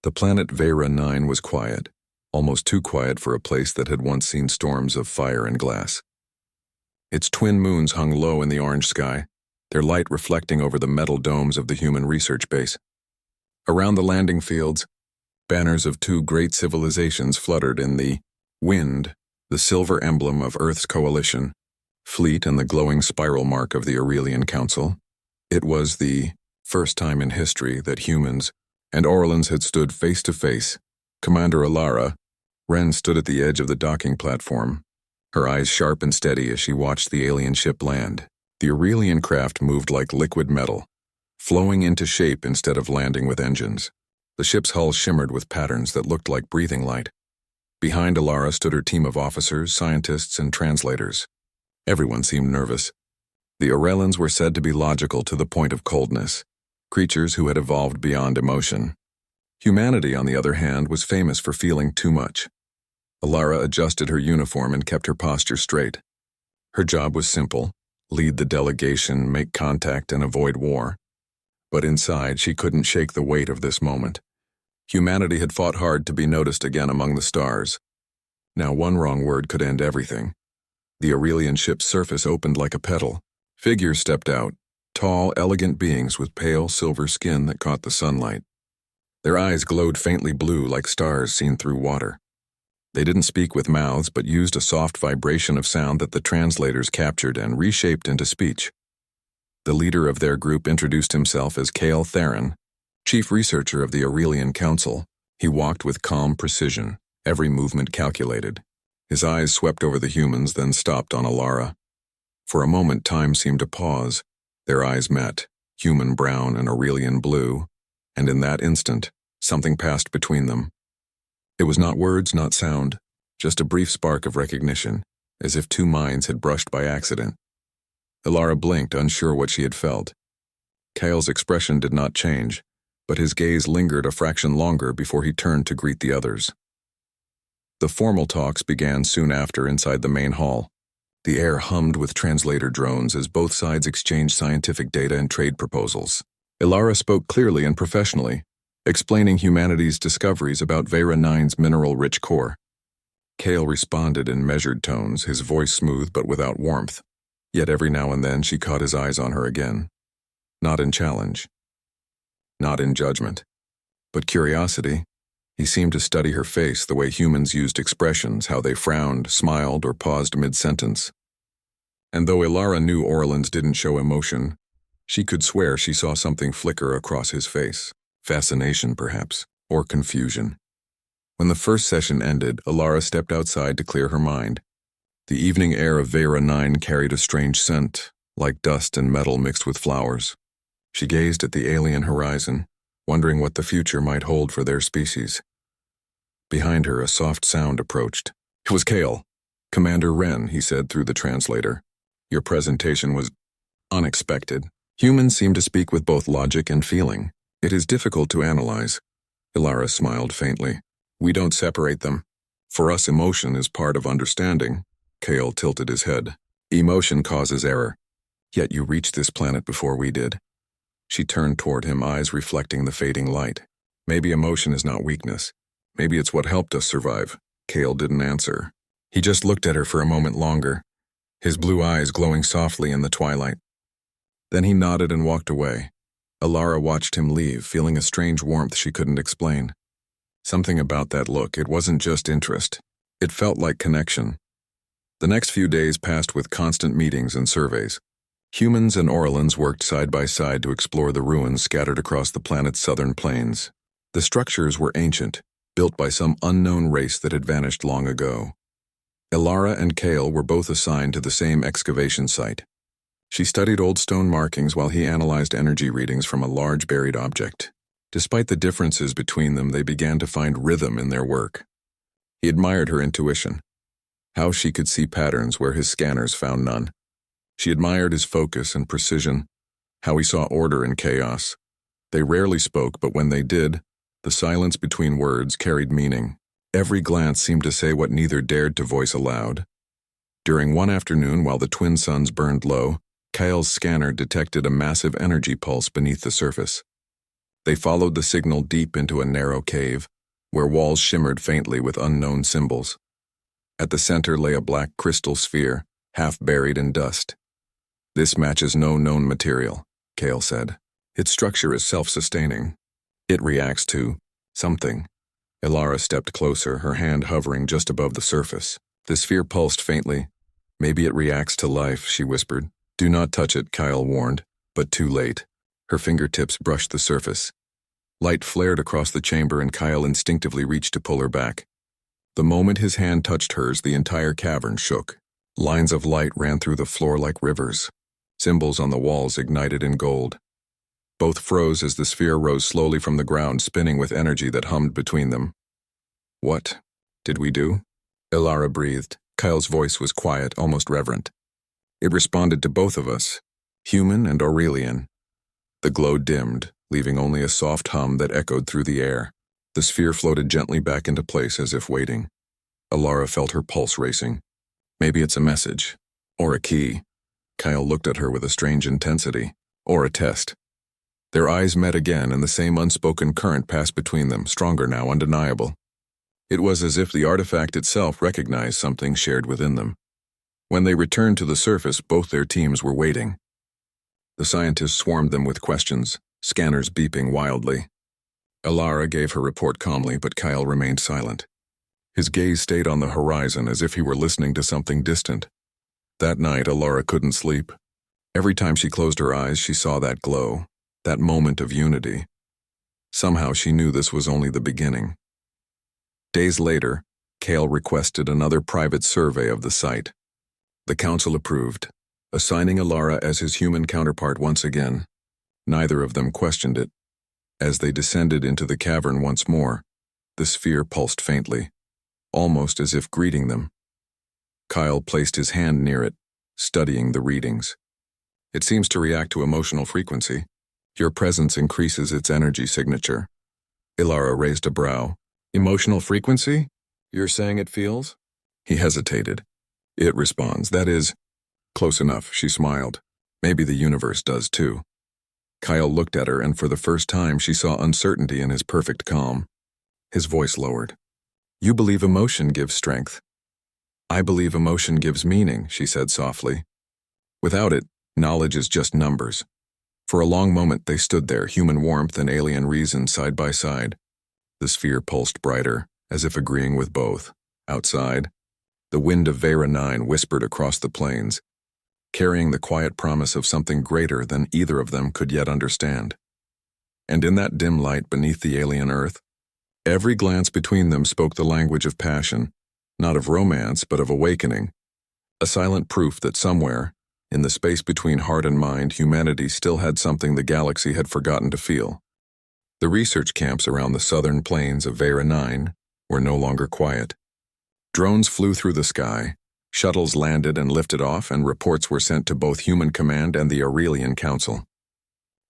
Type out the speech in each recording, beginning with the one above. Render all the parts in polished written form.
The planet Vera 9 was quiet, almost too quiet for a place that had once seen storms of fire and glass. Its twin moons hung low in the orange sky, their light reflecting over the metal domes of the human research base. Around the landing fields, banners of two great civilizations fluttered in the wind, the silver emblem of Earth's coalition, fleet and the glowing spiral mark of the Aurelian Council. It was the first time in history that humans and Orlans had stood face to face. Commander Alara, Ren stood at the edge of the docking platform, her eyes sharp and steady as she watched the alien ship land. The Aurelian craft moved like liquid metal, flowing into shape instead of landing with engines. The ship's hull shimmered with patterns that looked like breathing light. Behind Alara stood her team of officers, scientists, and translators. Everyone seemed nervous. The Aurelians were said to be logical to the point of coldness, creatures who had evolved beyond emotion. Humanity, on the other hand, was famous for feeling too much. Alara adjusted her uniform and kept her posture straight. Her job was simple: lead the delegation, make contact, and avoid war. But inside, she couldn't shake the weight of this moment. Humanity had fought hard to be noticed again among the stars. Now one wrong word could end everything. The Aurelian ship's surface opened like a petal. Figures stepped out, tall, elegant beings with pale silver skin that caught the sunlight. Their eyes glowed faintly blue like stars seen through water. They didn't speak with mouths but used a soft vibration of sound that the translators captured and reshaped into speech. The leader of their group introduced himself as Kale Theron, chief researcher of the Aurelian Council. He walked with calm precision, every movement calculated. His eyes swept over the humans, then stopped on Alara. For a moment, time seemed to pause. Their eyes met, human brown and Aurelian blue, and in that instant, something passed between them. It was not words, not sound, just a brief spark of recognition, as if two minds had brushed by accident. Alara blinked, unsure what she had felt. Kale's expression did not change, but his gaze lingered a fraction longer before he turned to greet the others. The formal talks began soon after inside the main hall. The air hummed with translator drones as both sides exchanged scientific data and trade proposals. Alara spoke clearly and professionally, explaining humanity's discoveries about Vera 9's mineral-rich core. Kale responded in measured tones, his voice smooth but without warmth. Yet every now and then she caught his eyes on her again. Not in challenge. Not in judgment. But curiosity. He seemed to study her face the way humans used expressions, how they frowned, smiled, or paused mid-sentence. And though Alara knew Orlans didn't show emotion, she could swear she saw something flicker across his face. Fascination, perhaps, or confusion. When the first session ended, Alara stepped outside to clear her mind. The evening air of Vera 9 carried a strange scent, like dust and metal mixed with flowers. She gazed at the alien horizon, wondering what the future might hold for their species. Behind her, a soft sound approached. It was Kale. "Commander Ren," he said through the translator. "Your presentation was unexpected." Humans seem to speak with both logic and feeling. It is difficult to analyze. Alara smiled faintly. "We don't separate them. For us, emotion is part of understanding." Kale tilted his head. "Emotion causes error. Yet you reached this planet before we did." She turned toward him, eyes reflecting the fading light. "Maybe emotion is not weakness. Maybe it's what helped us survive." Kale didn't answer. He just looked at her for a moment longer, his blue eyes glowing softly in the twilight. Then he nodded and walked away. Alara watched him leave, feeling a strange warmth she couldn't explain. Something about that look, it wasn't just interest. It felt like connection. The next few days passed with constant meetings and surveys. Humans and Orlans worked side by side to explore the ruins scattered across the planet's southern plains. The structures were ancient, built by some unknown race that had vanished long ago. Alara and Kale were both assigned to the same excavation site. She studied old stone markings while he analyzed energy readings from a large buried object. Despite the differences between them, they began to find rhythm in their work. He admired her intuition, how she could see patterns where his scanners found none. She admired his focus and precision, how he saw order in chaos. They rarely spoke, but when they did, the silence between words carried meaning. Every glance seemed to say what neither dared to voice aloud. During one afternoon, while the twin suns burned low, Kale's scanner detected a massive energy pulse beneath the surface. They followed the signal deep into a narrow cave, where walls shimmered faintly with unknown symbols. At the center lay a black crystal sphere, half buried in dust. "This matches no known material," Kale said. "Its structure is self-sustaining. It reacts to something." Ilara stepped closer, her hand hovering just above the surface. The sphere pulsed faintly. "Maybe it reacts to life," she whispered. "Do not touch it," Kyle warned, but too late. Her fingertips brushed the surface. Light flared across the chamber and Kyle instinctively reached to pull her back. The moment his hand touched hers, the entire cavern shook. Lines of light ran through the floor like rivers. Symbols on the walls ignited in gold. Both froze as the sphere rose slowly from the ground, spinning with energy that hummed between them. "What did we do?" Ilara breathed. Kyle's voice was quiet, almost reverent. "It responded to both of us, human and Aurelian." The glow dimmed, leaving only a soft hum that echoed through the air. The sphere floated gently back into place as if waiting. Ilara felt her pulse racing. "Maybe it's a message. Or a key." Kyle looked at her with a strange intensity. "Or a test." Their eyes met again, and the same unspoken current passed between them, stronger now, undeniable. It was as if the artifact itself recognized something shared within them. When they returned to the surface, both their teams were waiting. The scientists swarmed them with questions, scanners beeping wildly. Ilara gave her report calmly, but Kyle remained silent. His gaze stayed on the horizon as if he were listening to something distant. That night, Ilara couldn't sleep. Every time she closed her eyes, she saw that glow, that moment of unity. Somehow she knew this was only the beginning. Days later, Kale requested another private survey of the site. The council approved, assigning Ilara as his human counterpart once again. Neither of them questioned it. As they descended into the cavern once more, the sphere pulsed faintly, almost as if greeting them. Kyle placed his hand near it, studying the readings. "It seems to react to emotional frequency. Your presence increases its energy signature." Ilara raised a brow. "Emotional frequency? You're saying it feels?" He hesitated. "It responds, that is..." "Close enough," she smiled. "Maybe the universe does too." Kyle looked at her, and for the first time she saw uncertainty in his perfect calm. His voice lowered. "You believe emotion gives strength." "I believe emotion gives meaning," she said softly. "Without it, knowledge is just numbers." For a long moment they stood there, human warmth and alien reason side by side. The sphere pulsed brighter, as if agreeing with both. Outside, the wind of Vera 9 whispered across the plains, carrying the quiet promise of something greater than either of them could yet understand. And in that dim light beneath the alien earth, every glance between them spoke the language of passion, not of romance, but of awakening, a silent proof that somewhere, in the space between heart and mind, humanity still had something the galaxy had forgotten to feel. The research camps around the southern plains of Vera 9 were no longer quiet. Drones flew through the sky, shuttles landed and lifted off, and reports were sent to both Human Command and the Aurelian Council.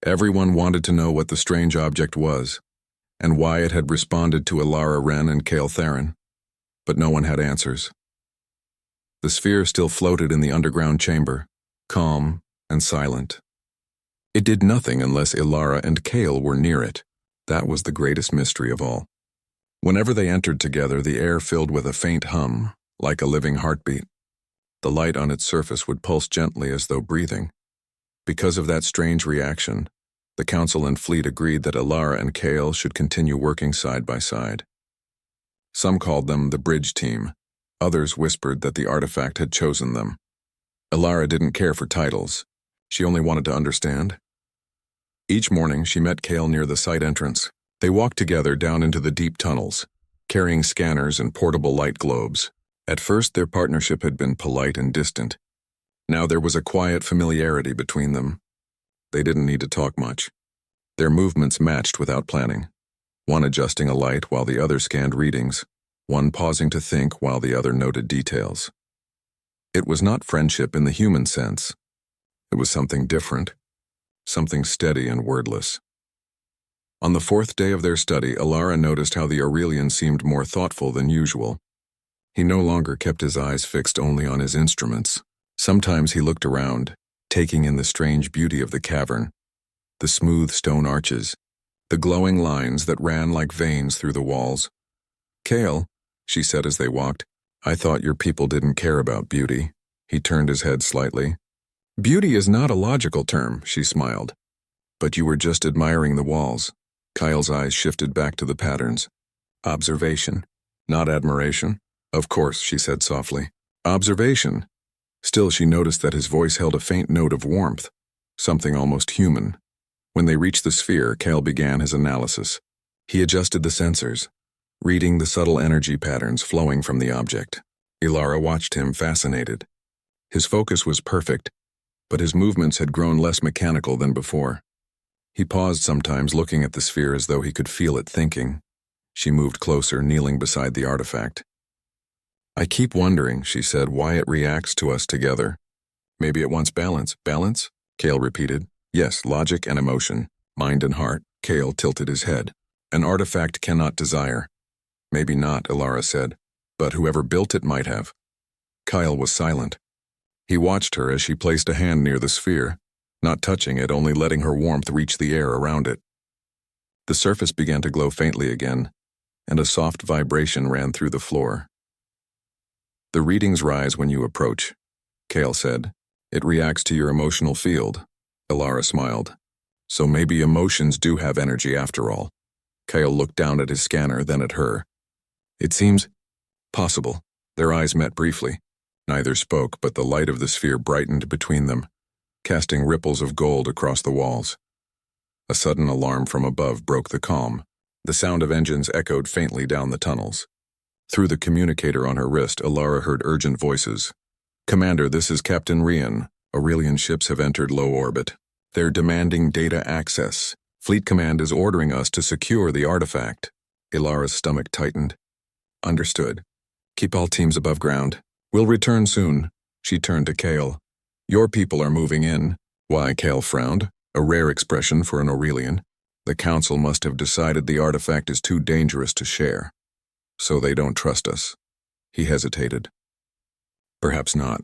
Everyone wanted to know what the strange object was, and why it had responded to Ilara Wren and Kale Theron, but no one had answers. The sphere still floated in the underground chamber, calm and silent. It did nothing unless Ilara and Kale were near it. That was the greatest mystery of all. Whenever they entered together, the air filled with a faint hum, like a living heartbeat. The light on its surface would pulse gently as though breathing. Because of that strange reaction, the Council and fleet agreed that Ilara and Kale should continue working side by side. Some called them the Bridge Team. Others whispered that the artifact had chosen them. Ilara didn't care for titles. She only wanted to understand. Each morning, she met Kale near the site entrance. They walked together down into the deep tunnels, carrying scanners and portable light globes. At first, their partnership had been polite and distant. Now there was a quiet familiarity between them. They didn't need to talk much. Their movements matched without planning. One adjusting a light while the other scanned readings, one pausing to think while the other noted details. It was not friendship in the human sense. It was something different, something steady and wordless. On the fourth day of their study, Ilara noticed how the Aurelian seemed more thoughtful than usual. He no longer kept his eyes fixed only on his instruments. Sometimes he looked around, taking in the strange beauty of the cavern, the smooth stone arches, the glowing lines that ran like veins through the walls. "Kale," she said as they walked, "I thought your people didn't care about beauty." He turned his head slightly. "Beauty is not a logical term," she smiled. "But you were just admiring the walls." Kyle's eyes shifted back to the patterns. "Observation, not admiration." "Of course," she said softly. "Observation." Still, she noticed that his voice held a faint note of warmth, something almost human. When they reached the sphere, Kale began his analysis. He adjusted the sensors, reading the subtle energy patterns flowing from the object. Ilara watched him, fascinated. His focus was perfect, but his movements had grown less mechanical than before. He paused sometimes, looking at the sphere as though he could feel it thinking. She moved closer, kneeling beside the artifact. "I keep wondering," she said, "why it reacts to us together." "Maybe it wants balance." "Balance?" Kale repeated. "Yes, logic and emotion, mind and heart." Kale tilted his head. "An artifact cannot desire." "Maybe not," Ilara said, "but whoever built it might have." Kyle was silent. He watched her as she placed a hand near the sphere, not touching it, only letting her warmth reach the air around it. The surface began to glow faintly again, and a soft vibration ran through the floor. "The readings rise when you approach," Kale said. "It reacts to your emotional field." Ilara smiled. "So maybe emotions do have energy after all." Kale looked down at his scanner, then at her. "It seems possible." Their eyes met briefly. Neither spoke, but the light of the sphere brightened between them, casting ripples of gold across the walls. A sudden alarm from above broke the calm. The sound of engines echoed faintly down the tunnels. Through the communicator on her wrist, Ilara heard urgent voices. "Commander, this is Captain Rian. Aurelian ships have entered low orbit. They're demanding data access. Fleet Command is ordering us to secure the artifact." Ilara's stomach tightened. "Understood. Keep all teams above ground. We'll return soon." She turned to Kale. "Your people are moving in." "Why?" Kale frowned, a rare expression for an Aurelian. "The Council must have decided the artifact is too dangerous to share. So they don't trust us." He hesitated. "Perhaps not,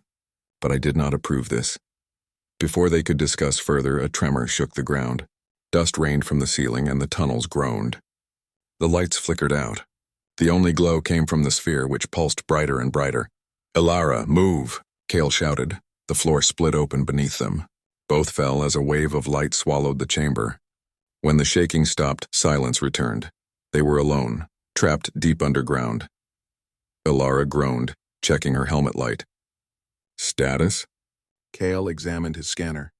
but I did not approve this." Before they could discuss further, a tremor shook the ground. Dust rained from the ceiling and the tunnels groaned. The lights flickered out. The only glow came from the sphere, which pulsed brighter and brighter. "Ilara, move!" Kale shouted. The floor split open beneath them. Both fell as a wave of light swallowed the chamber. When the shaking stopped, silence returned. They were alone, trapped deep underground. Ilara groaned, checking her helmet light. "Status?" Kale examined his scanner.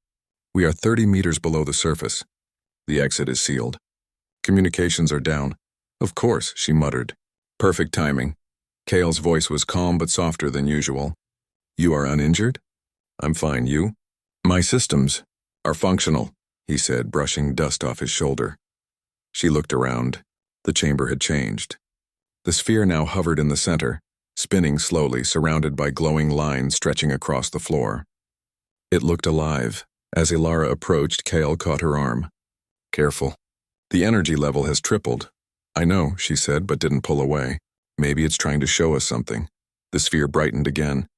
"We are 30 meters below the surface. The exit is sealed. Communications are down." "Of course," she muttered. "Perfect timing." Kale's voice was calm but softer than usual. "You are uninjured?" "I'm fine, you?" "My systems are functional," he said, brushing dust off his shoulder. She looked around. The chamber had changed. The sphere now hovered in the center, spinning slowly, surrounded by glowing lines stretching across the floor. It looked alive. As Ilara approached, Kale caught her arm. "Careful. The energy level has tripled." "I know," she said, but didn't pull away. "Maybe it's trying to show us something." The sphere brightened again.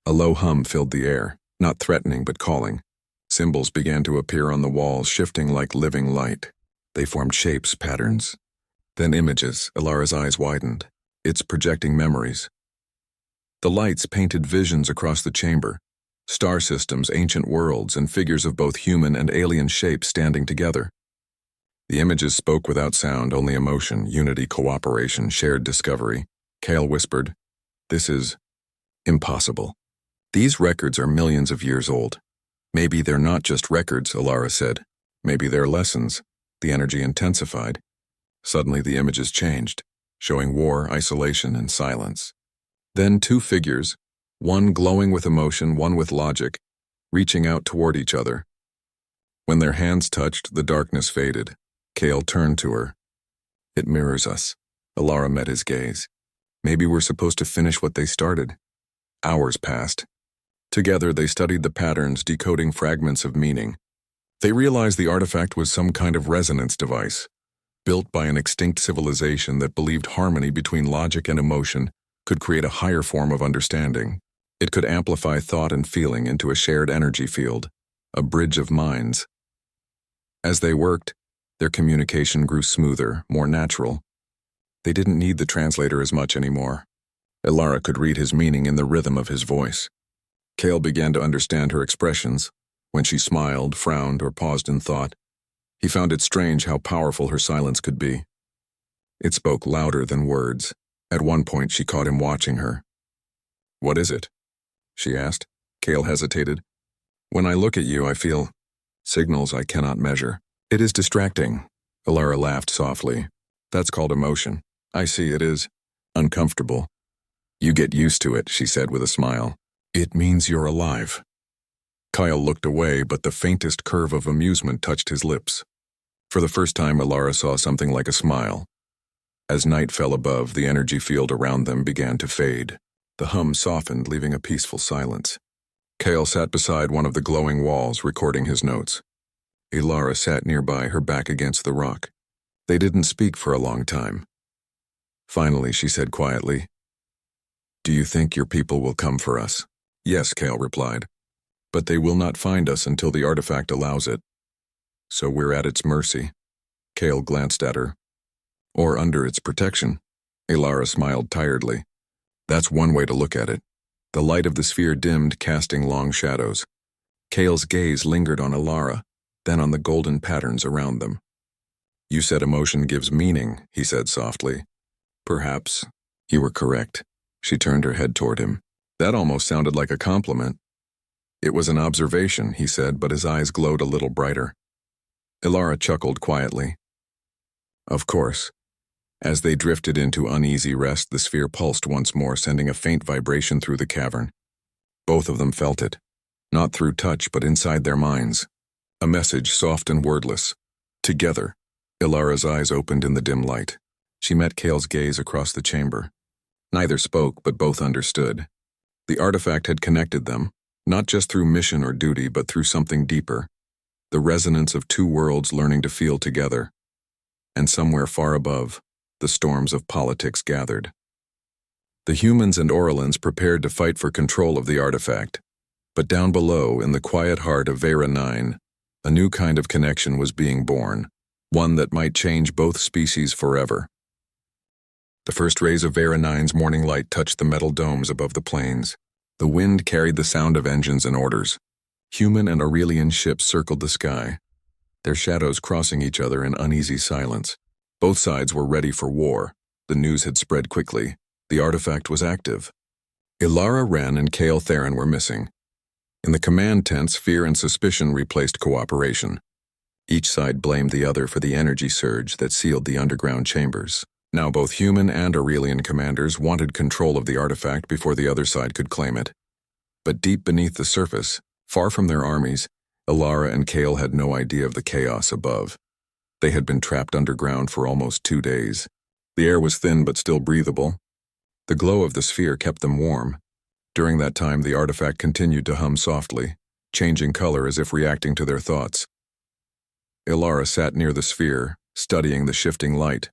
A low hum filled the air, not threatening but calling. Symbols began to appear on the walls, shifting like living light. They formed shapes, patterns. Then images. Ilara's eyes widened. "It's projecting memories." The lights painted visions across the chamber. Star systems, ancient worlds, and figures of both human and alien shapes standing together. The images spoke without sound, only emotion, unity, cooperation, shared discovery. Kale whispered, "This is impossible. These records are millions of years old." "Maybe they're not just records," Ilara said. "Maybe they're lessons." The energy intensified. Suddenly the images changed, showing war, isolation, and silence. Then two figures, one glowing with emotion, one with logic, reaching out toward each other. When their hands touched, the darkness faded. Kale turned to her. "It mirrors us." Ilara met his gaze. "Maybe we're supposed to finish what they started." Hours passed. Together they studied the patterns, decoding fragments of meaning. They realized the artifact was some kind of resonance device, built by an extinct civilization that believed harmony between logic and emotion could create a higher form of understanding. It could amplify thought and feeling into a shared energy field, a bridge of minds. As they worked, Their communication grew smoother, more natural. They didn't need the translator as much anymore. Ilara could read his meaning in the rhythm of his voice. Kale began to understand her expressions, when she smiled, frowned, or paused in thought. He found it strange how powerful her silence could be. It spoke louder than words. At one point, she caught him watching her. "What is it?" she asked. Kale hesitated. "When I look at you, I feel signals I cannot measure. It is distracting." Ilara laughed softly. "That's called emotion. I see it is uncomfortable." "You get used to it," she said with a smile. "It means you're alive." Kyle looked away, but the faintest curve of amusement touched his lips. For the first time, Ilara saw something like a smile. As night fell above, the energy field around them began to fade. The hum softened, leaving a peaceful silence. Kale sat beside one of the glowing walls, recording his notes. Ilara sat nearby, her back against the rock. They didn't speak for a long time. Finally, she said quietly, "Do you think your people will come for us?" "Yes," Kale replied. "But they will not find us until the artifact allows it. So we're at its mercy." Kale glanced at her. "Or under its protection." Ilara smiled tiredly. "That's one way to look at it." The light of the sphere dimmed, casting long shadows. Kale's gaze lingered on Ilara, then on the golden patterns around them. "You said emotion gives meaning," he said softly. "Perhaps you were correct." She turned her head toward him. That almost sounded like a compliment. "It was an observation," he said, but his eyes glowed a little brighter. Ilara chuckled quietly. "Of course." As they drifted into uneasy rest, the sphere pulsed once more, sending a faint vibration through the cavern. Both of them felt it, not through touch, but inside their minds. A message, soft and wordless. Together. Ilara's eyes opened in the dim light. She met Kale's gaze across the chamber. Neither spoke, but both understood. The artifact had connected them, not just through mission or duty, but through something deeper. The resonance of two worlds learning to feel together. And somewhere far above, the storms of politics gathered. The humans and Orlans prepared to fight for control of the artifact. But down below, in the quiet heart of Vera 9, a new kind of connection was being born, one that might change both species forever. The first rays of Vera 9's morning light touched the metal domes above the plains. The wind carried the sound of engines and orders. Human and Aurelian ships circled the sky, their shadows crossing each other in uneasy silence. Both sides were ready for war. The news had spread quickly. The artifact was active. Ilara Wren and Kale Theron were missing. In the command tents, fear and suspicion replaced cooperation. Each side blamed the other for the energy surge that sealed the underground chambers. Now both human and Aurelian commanders wanted control of the artifact before the other side could claim it. But deep beneath the surface, far from their armies, Ilara and Kale had no idea of the chaos above. They had been trapped underground for almost 2 days. The air was thin but still breathable. The glow of the sphere kept them warm. During that time, the artifact continued to hum softly, changing color as if reacting to their thoughts. Ilara sat near the sphere, studying the shifting light.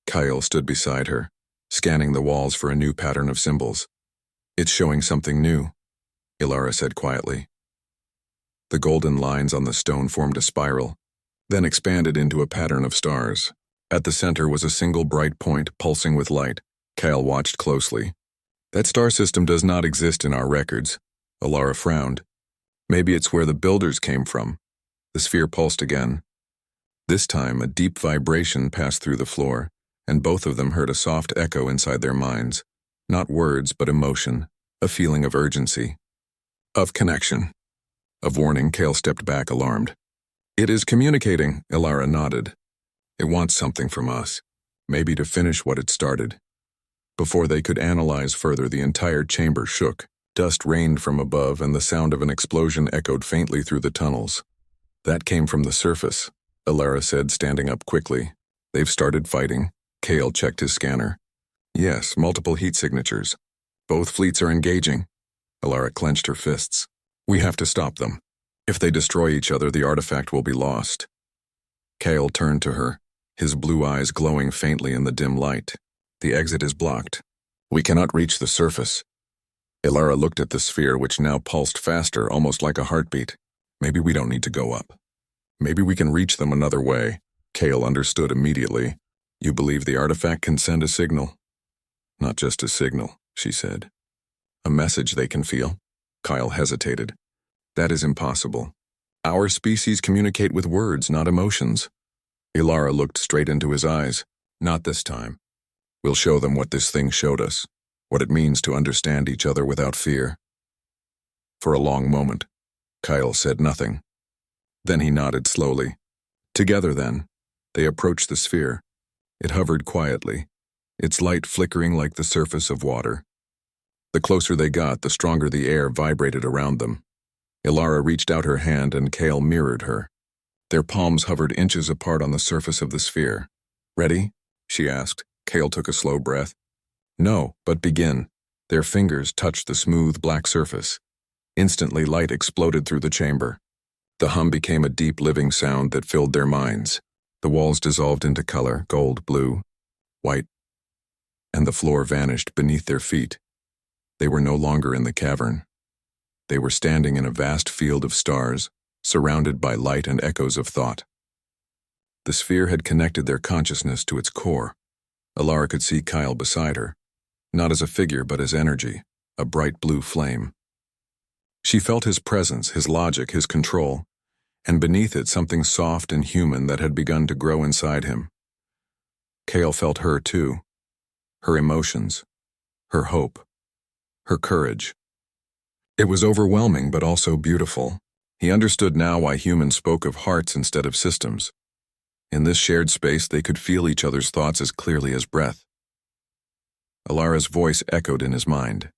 Kyle stood beside her, scanning the walls for a new pattern of symbols. "It's showing something new," Ilara said quietly. The golden lines on the stone formed a spiral, then expanded into a pattern of stars. At the center was a single bright point pulsing with light. Kyle watched closely. "That star system does not exist in our records." Ilara frowned. "Maybe it's where the builders came from." The sphere pulsed again. This time, a deep vibration passed through the floor, and both of them heard a soft echo inside their minds. Not words, but emotion, a feeling of urgency, of connection. Of warning, Kale stepped back, alarmed. "It is communicating," Ilara nodded. "It wants something from us, maybe to finish what it started." Before they could analyze further, the entire chamber shook. Dust rained from above, and the sound of an explosion echoed faintly through the tunnels. "That came from the surface," Ilara said, standing up quickly. "They've started fighting." Kale checked his scanner. "Yes, multiple heat signatures. Both fleets are engaging." Ilara clenched her fists. "We have to stop them. If they destroy each other, the artifact will be lost." Kale turned to her, his blue eyes glowing faintly in the dim light. "The exit is blocked. We cannot reach the surface." Ilara looked at the sphere, which now pulsed faster, almost like a heartbeat. "Maybe we don't need to go up. Maybe we can reach them another way." Kale understood immediately. You believe the artifact can send a signal? Not just a signal, she said. A message they can feel? Kyle hesitated. That is impossible. Our species communicate with words, not emotions. Ilara looked straight into his eyes. Not this time. We'll show them what this thing showed us, what it means to understand each other without fear. For a long moment, Kyle said nothing. Then he nodded slowly. Together then, they approached the sphere. It hovered quietly, its light flickering like the surface of water. The closer they got, the stronger the air vibrated around them. Ilara reached out her hand and Kale mirrored her. Their palms hovered inches apart on the surface of the sphere. Ready? She asked. Kale took a slow breath. No, but begin. Their fingers touched the smooth black surface. Instantly, light exploded through the chamber. The hum became a deep living sound that filled their minds. The walls dissolved into color, gold, blue, white, and the floor vanished beneath their feet. They were no longer in the cavern. They were standing in a vast field of stars, surrounded by light and echoes of thought. The sphere had connected their consciousness to its core. Ilara could see Kyle beside her, not as a figure but as energy, a bright blue flame. She felt his presence, his logic, his control, and beneath it something soft and human that had begun to grow inside him. Kale felt her too, her emotions, her hope, her courage. It was overwhelming but also beautiful. He understood now why humans spoke of hearts instead of systems. In this shared space, they could feel each other's thoughts as clearly as breath. Ilara's voice echoed in his mind.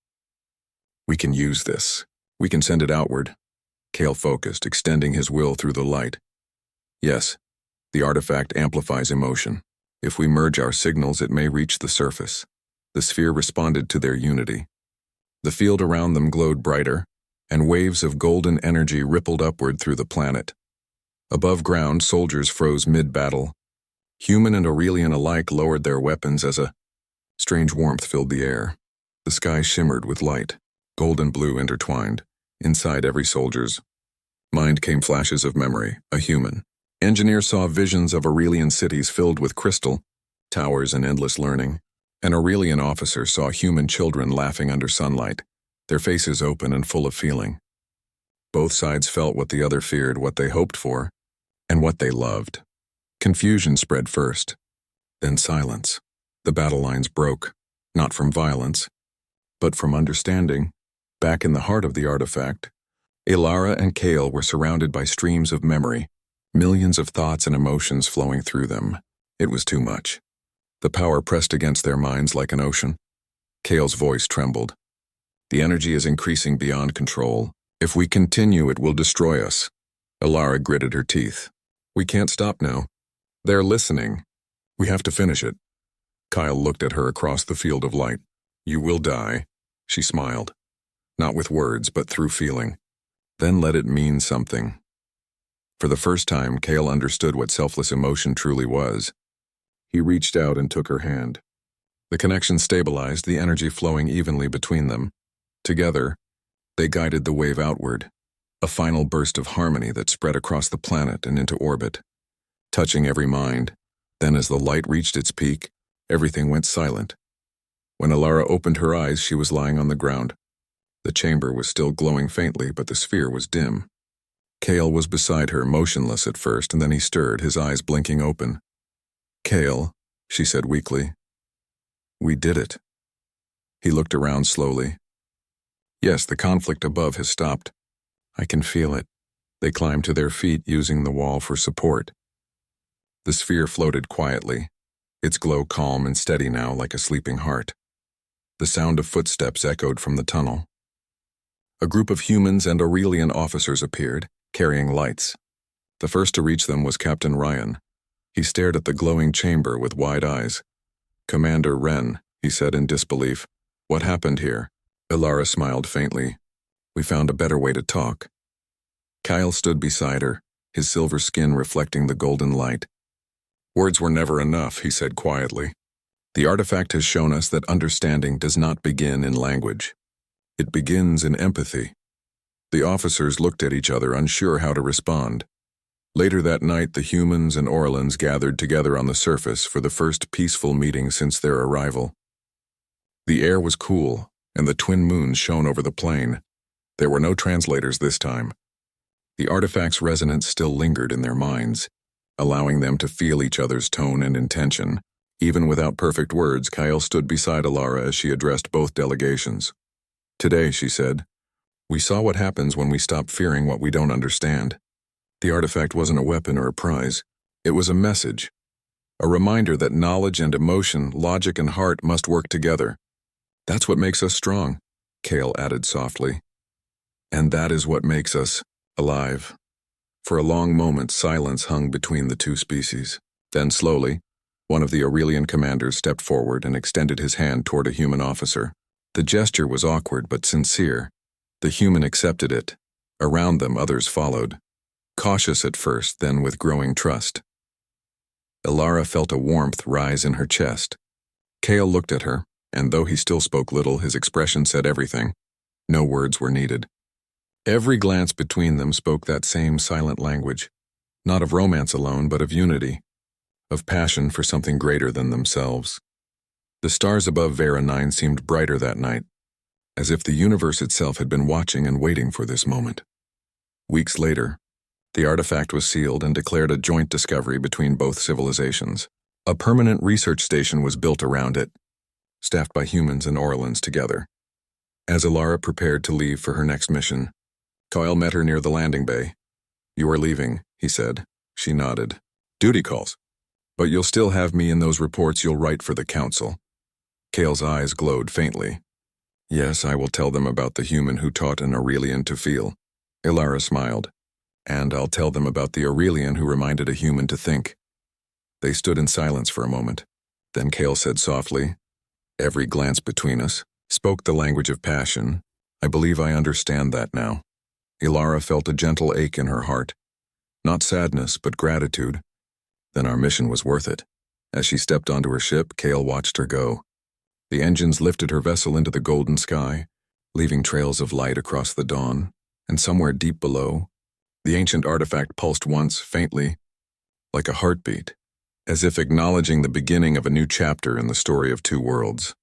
We can use this. We can send it outward. Kale focused, extending his will through the light. Yes, the artifact amplifies emotion. If we merge our signals, it may reach the surface. The sphere responded to their unity. The field around them glowed brighter, and waves of golden energy rippled upward through the planet. Above ground, soldiers froze mid-battle. Human and Aurelian alike lowered their weapons as a strange warmth filled the air. The sky shimmered with light, gold and blue intertwined. Inside every soldier's mind came flashes of memory, a human. Engineers saw visions of Aurelian cities filled with crystal, towers and endless learning. An Aurelian officer saw human children laughing under sunlight, their faces open and full of feeling. Both sides felt what the other feared, what they hoped for, and what they loved. Confusion spread first, then silence. The battle lines broke, not from violence, but from understanding. Back in the heart of the artifact, Ilara and Kale were surrounded by streams of memory, millions of thoughts and emotions flowing through them. It was too much. The power pressed against their minds like an ocean. Kale's voice trembled. The energy is increasing beyond control. If we continue, it will destroy us. Ilara gritted her teeth. We can't stop now. They're listening. We have to finish it. Kyle looked at her across the field of light. You will die. She smiled. Not with words, but through feeling. Then let it mean something. For the first time, Kale understood what selfless emotion truly was. He reached out and took her hand. The connection stabilized, the energy flowing evenly between them. Together, they guided the wave outward, a final burst of harmony that spread across the planet and into orbit, touching every mind. Then as the light reached its peak, everything went silent. When Ilara opened her eyes, she was lying on the ground. The chamber was still glowing faintly, but the sphere was dim. Kale was beside her, motionless at first, and then he stirred, his eyes blinking open. Kale, she said weakly. We did it. He looked around slowly. Yes, the conflict above has stopped. I can feel it. They climbed to their feet, using the wall for support. The sphere floated quietly, its glow calm and steady now like a sleeping heart. The sound of footsteps echoed from the tunnel. A group of humans and Aurelian officers appeared, carrying lights. The first to reach them was Captain Ryan. He stared at the glowing chamber with wide eyes. Commander Wren, he said in disbelief. What happened here? Ilara smiled faintly. We found a better way to talk. Kyle stood beside her, his silver skin reflecting the golden light. Words were never enough, he said quietly. The artifact has shown us that understanding does not begin in language. It begins in empathy. The officers looked at each other, unsure how to respond. Later that night, the humans and Orlans gathered together on the surface for the first peaceful meeting since their arrival. The air was cool, and the twin moons shone over the plain. There were no translators this time. The artifact's resonance still lingered in their minds, allowing them to feel each other's tone and intention. Even without perfect words, Kyle stood beside Alara as she addressed both delegations. "Today," she said, "we saw what happens when we stop fearing what we don't understand. The artifact wasn't a weapon or a prize. It was a message. A reminder that knowledge and emotion, logic and heart must work together. That's what makes us strong," Kale added softly. "And that is what makes us alive." For a long moment, silence hung between the two species. Then slowly, one of the Aurelian commanders stepped forward and extended his hand toward a human officer. The gesture was awkward but sincere. The human accepted it. Around them, others followed. Cautious at first, then with growing trust. Alara felt a warmth rise in her chest. Kale looked at her, and though he still spoke little, his expression said everything. No words were needed. Every glance between them spoke that same silent language, not of romance alone, but of unity, of passion for something greater than themselves. The stars above Vera 9 seemed brighter that night, as if the universe itself had been watching and waiting for this moment. Weeks later, the artifact was sealed and declared a joint discovery between both civilizations. A permanent research station was built around it, staffed by humans and Orlans together. As Alara prepared to leave for her next mission, Kyle met her near the landing bay. "You are leaving," he said. She nodded. "Duty calls. But you'll still have me in those reports you'll write for the council." Kale's eyes glowed faintly. "Yes, I will tell them about the human who taught an Aurelian to feel." Alara smiled. "And I'll tell them about the Aurelian who reminded a human to think." They stood in silence for a moment. Then Kale said softly, "Every glance between us spoke the language of passion. I believe I understand that now." Alara felt a gentle ache in her heart. Not sadness, but gratitude. Then our mission was worth it. As she stepped onto her ship, Kale watched her go. The engines lifted her vessel into the golden sky, leaving trails of light across the dawn, and somewhere deep below, the ancient artifact pulsed once, faintly, like a heartbeat, as if acknowledging the beginning of a new chapter in the story of two worlds.